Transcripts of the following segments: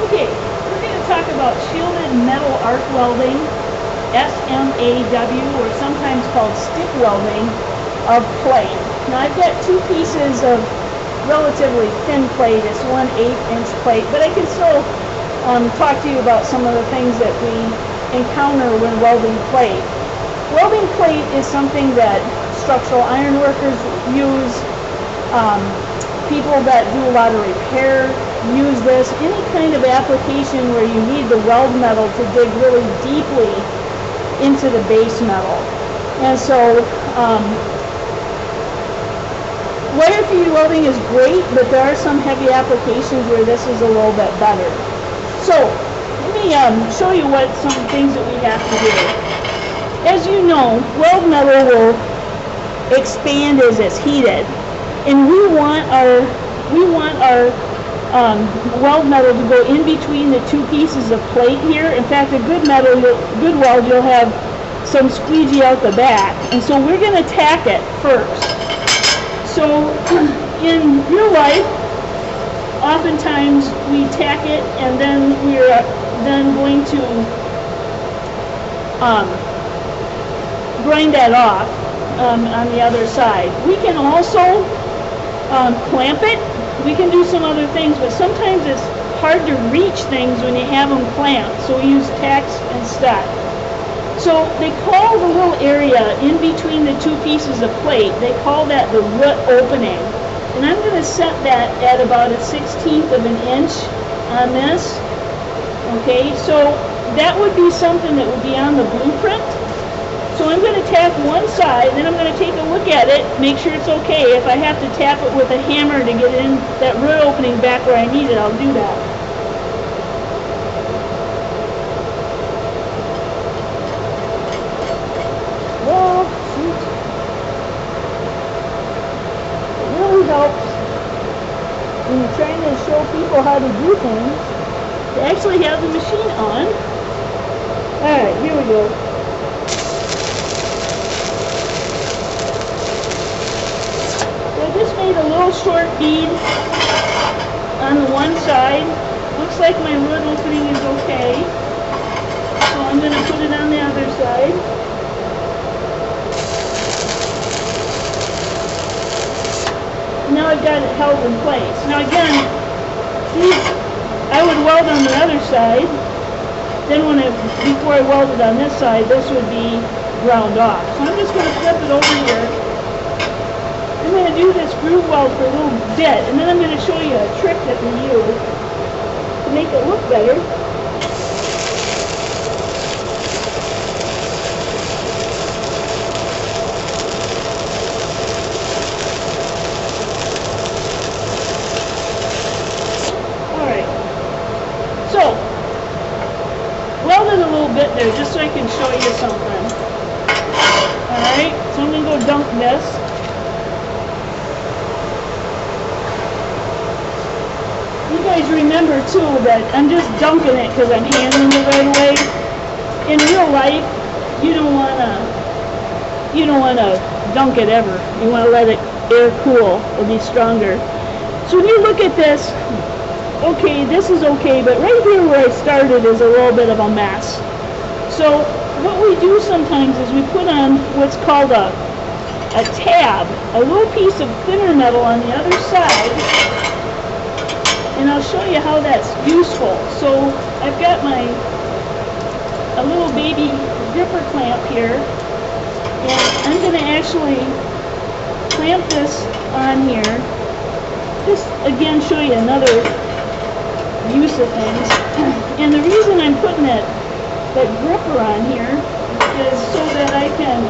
Okay, we're going to talk about shielded metal arc welding, SMAW, or sometimes called stick welding of plate. Now I've got two pieces of relatively thin plate. It's 1/8-inch plate, but I can still talk to you about some of the things that we encounter when welding plate. Welding plate is something that structural iron workers use. People that do a lot of repair use this. Any kind of application where you need the weld metal to dig really deeply into the base metal. And so wire feed welding is great, but there are some heavy applications where this is a little bit better. So let me show you what some things that we have to do. As you know, weld metal will expand as it's heated, and we want our weld metal to go in between the two pieces of plate here. In fact, a good weld, you'll have some squeegee out the back, and so we're going to tack it first. So in real life, oftentimes we tack it, and then we're going to grind that off on the other side. We can also clamp it. We can do some other things, but sometimes it's hard to reach things when you have them clamped, so we use tacks instead. So they call the little area in between the two pieces of plate, they call that the root opening. And I'm going to set that at about 1/16 of an inch on this. Okay, so that would be something that would be on the blueprint. So I'm going to tap one side, then I'm going to take a look at it, make sure it's okay. If I have to tap it with a hammer to get it in that root opening back where I need it, I'll do that. Well, shoot. It really helps when you're trying to show people how to do things to actually have the machine on. Alright, here we go. Just made a little short bead on the one side. Looks like my root opening is okay. So I'm going to put it on the other side. Now I've got it held in place. Now again, I would weld on the other side. Then before I welded on this side, this would be ground off. So I'm just going to flip it over here. I'm going to do this groove weld for a little bit, and then I'm going to show you a trick that we use to make it look better. Alright, so welded a little bit there just so I can show you something. Alright, so I'm going to go dunk this. You guys remember too that I'm just dunking it because I'm handling it right away. In real life, you don't want to dunk it ever. You want to let it air cool. It'll be stronger. So when you look at this, okay, this is okay, but right here where I started is a little bit of a mess. So what we do sometimes is we put on what's called a tab, a little piece of thinner metal on the other side. And I'll show you how that's useful. So I've got a little baby gripper clamp here, and I'm going to actually clamp this on here. Just again show you another use of things. And the reason I'm putting that gripper on here is so that I can,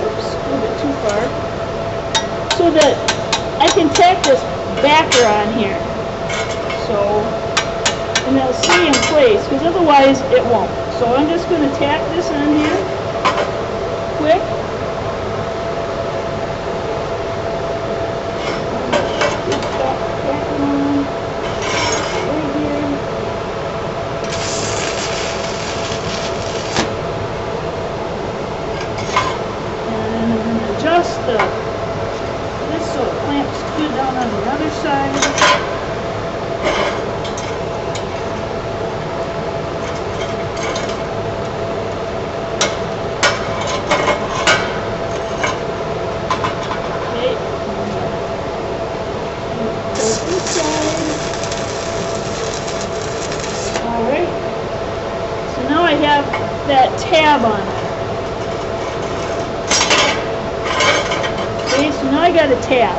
oops, a little bit too far, so that I can tack this backer on here, so, and it'll stay in place, because otherwise it won't. So I'm just going to tack this on here, quick. Stop tacking on right here. And I'm going to adjust this so it clamps good down on the other side. that tab on it. Okay, so now I got a tab.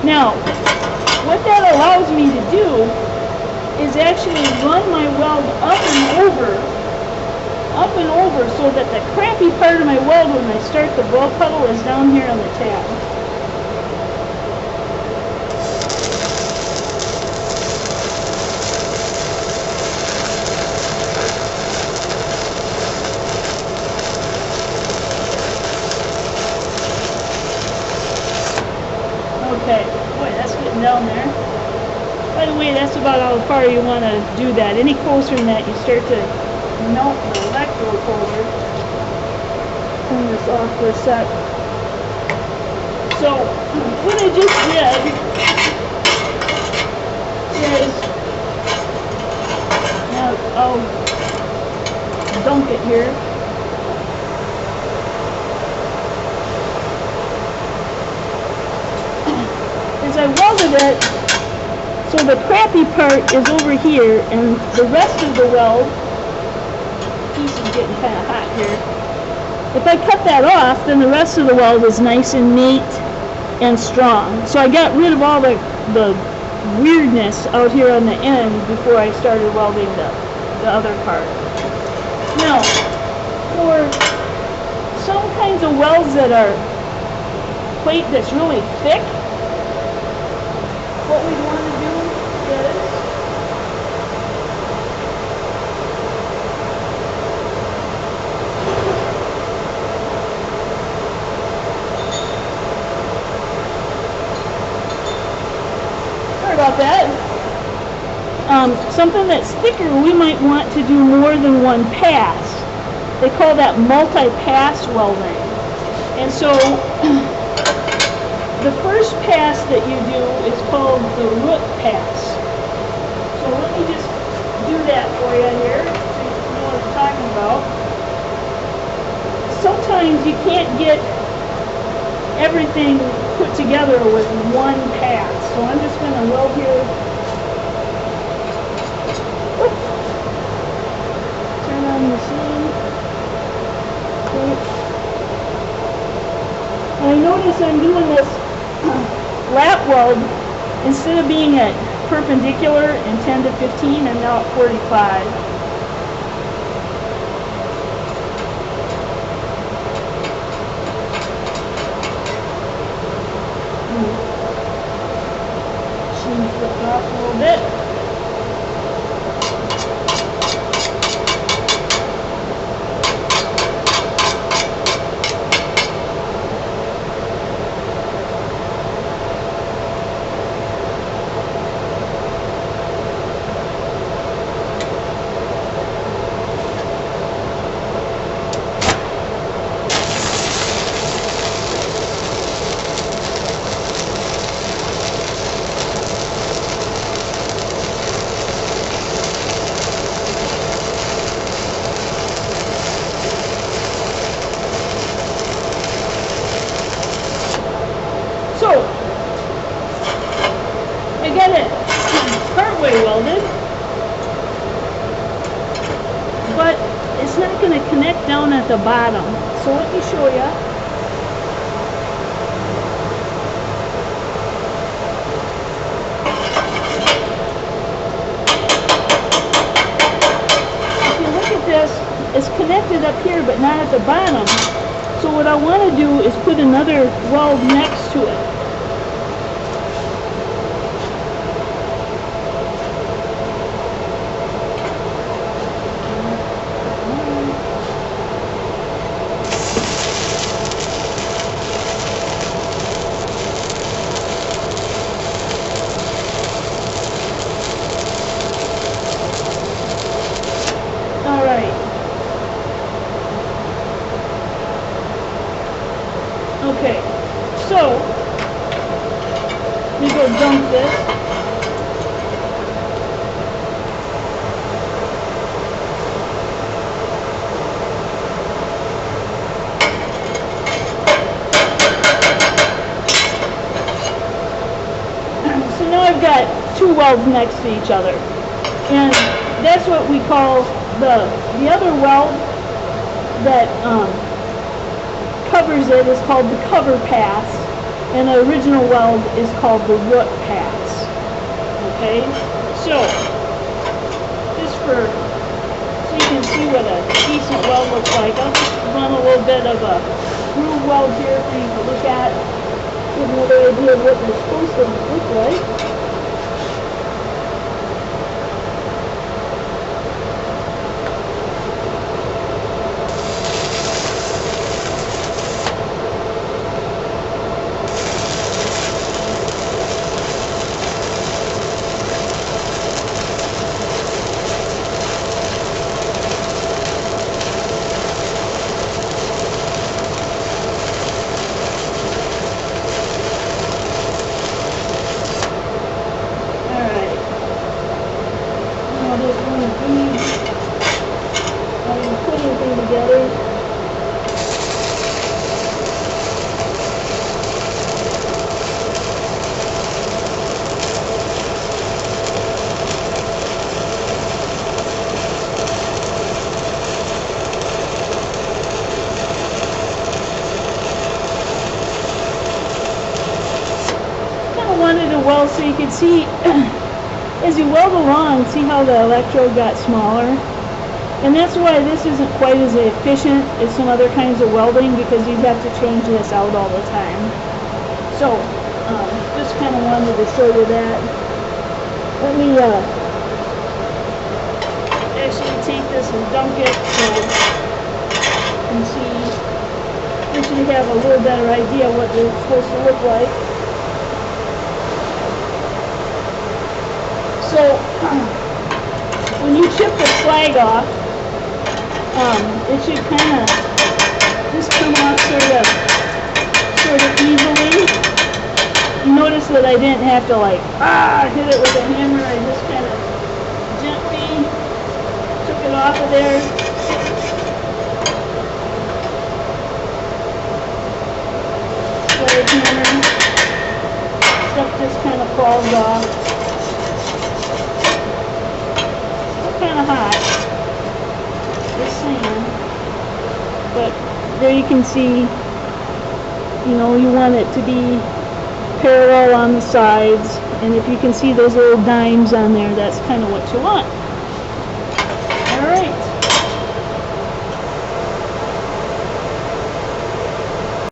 Now, what that allows me to do is actually run my weld up and over so that the crappy part of my weld when I start the blow puddle is down here on the tab. Okay, boy, that's getting down there. By the way, that's about how far you want to do that. Any closer than that, you start to melt the electrode holder. Turn this off for a sec. So, what I just did is, now I'll dunk it here. As I welded it, so the crappy part is over here, and the rest of the weld, piece is getting kind of hot here. If I cut that off, then the rest of the weld is nice and neat and strong. So I got rid of all the weirdness out here on the end before I started welding the other part. Now, for some kinds of welds that are plate that's really thick, what we want to do is sorry about that. Something that's thicker, we might want to do more than one pass. They call that multi-pass welding. And so the first pass that you do is called the root pass. So let me just do that for you here so you know what I'm talking about. Sometimes you can't get everything put together with one pass. So I'm just going to weld here. Oops. Turn on the machine. Okay. And I notice I'm doing this lap weld, instead of being at perpendicular in 10 to 15, I'm now at 45. Machine flipped off a little bit. So, I got it partway welded, but it's not going to connect down at the bottom. So let me show you. If you look at this, it's connected up here, but not at the bottom. So what I want to do is put another weld next to it. Okay, so let me go dump this. So now I've got two welds next to each other, and that's what we call the other weld that covers it is called the cover pass, and the original weld is called the root pass. Okay, so just so you can see what a decent weld looks like, I'll just run a little bit of a groove weld here for you to look at, give another idea of what they're supposed to look like. Together. Kind of wanted to weld so you could see as you weld along, see how the electrode got smaller. And that's why this isn't quite as efficient as some other kinds of welding, because you'd have to change this out all the time. So, just kind of wanted to show you that. Let me actually take this and dunk it so you can see. Just so you have a little better idea what they're supposed to look like. So, when you chip the slag off, it should kind of just come off sort of easily. You notice that I didn't have to like hit it with a hammer. I just kind of gently took it off of there. Slide hammer. Stuff just kind of falls off. Still kind of hot. But there you can see, you know, you want it to be parallel on the sides, and if you can see those little dimes on there, that's kind of what you want.